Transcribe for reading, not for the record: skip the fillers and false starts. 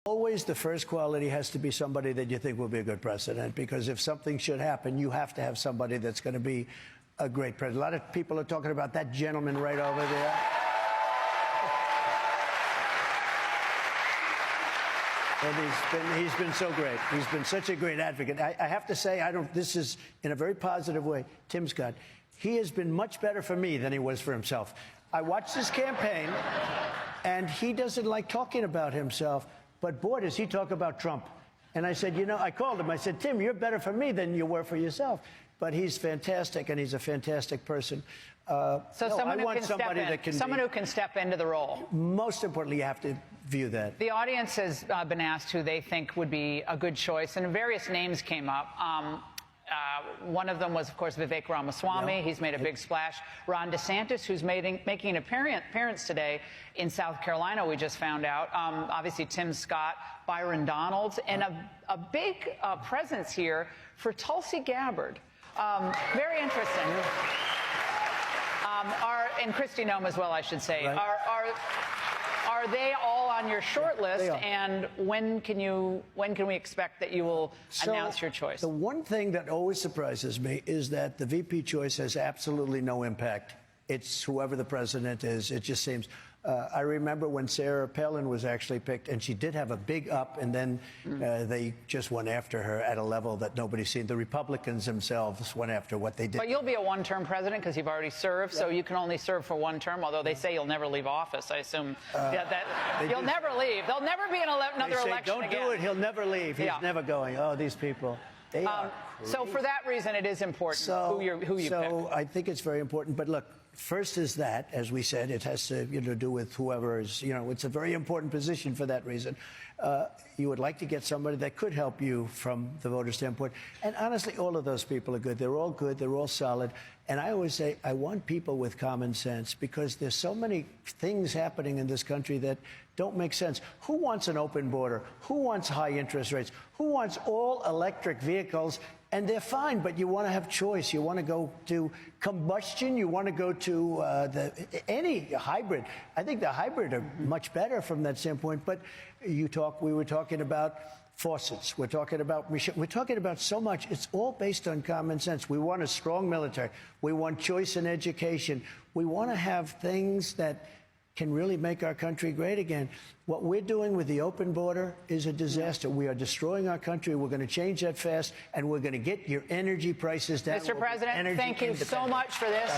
Always the first quality has to be somebody that you think will be a good president, because if something should happen, you have to have somebody that's going to be a great president. A lot of people are talking about that gentleman right over there. And he's been so great. He's been such a great advocate. I have to say, this is in a very positive way, Tim Scott. He has been much better for me than he was for himself. I watched his campaign, and he doesn't like talking about himself, but boy, does he talk about Trump. And I said, I called him. I said, Tim, you're better for me than you were for yourself. But he's fantastic, and he's a fantastic person. Someone who can step into the role. Most importantly, you have to view that. The audience has been asked who they think would be a good choice, and various names came up. One of them was, of course, Vivek Ramaswamy. Yep. He's made a big splash. Ron DeSantis, who's making an appearance today in South Carolina, we just found out. Obviously, Tim Scott, Byron Donalds, and a big presence here for Tulsi Gabbard. Very interesting. And Kristi Noem as well, I should say. Right. Are they all on your short list? And when can we expect that you will announce your choice? The one thing that always surprises me is that the VP choice has absolutely no impact. It's whoever the president is. It just seems. I remember when Sarah Palin was actually picked, and she did have a big up, and then they just went after her at a level that nobody's seen. The Republicans themselves went after what they did. But you'll be a one-term president because you've already served, so you can only serve for one term, although they say you'll never leave office. I assume that you'll never leave. There'll never be another election don't again. Do it. He'll never leave. He's never going. Oh, these people. They are so for that reason, it is important who you pick. So I think it's very important. But look, first is that, as we said, it has to do with whoever is, it's a very important position for that reason. You would like to get somebody that could help you from the voter standpoint. And honestly, all of those people are good. They're all good. They're all solid. And I always say, I want people with common sense, because there's so many things happening in this country that don't make sense. Who wants an open border? Who wants high interest rates? Who wants all electric vehicles? And they're fine, but you want to have choice. You want to go to combustion. You want to go to any hybrid. I think the hybrid are much better from that standpoint. But we were talking about faucets. We're talking about so much. It's all based on common sense. We want a strong military. We want choice in education. We want to have things that can really make our country great again. What we're doing with the open border is a disaster. We are destroying our country. We're going to change that fast, and we're going to get your energy prices down. Mr. President, thank you so much for this.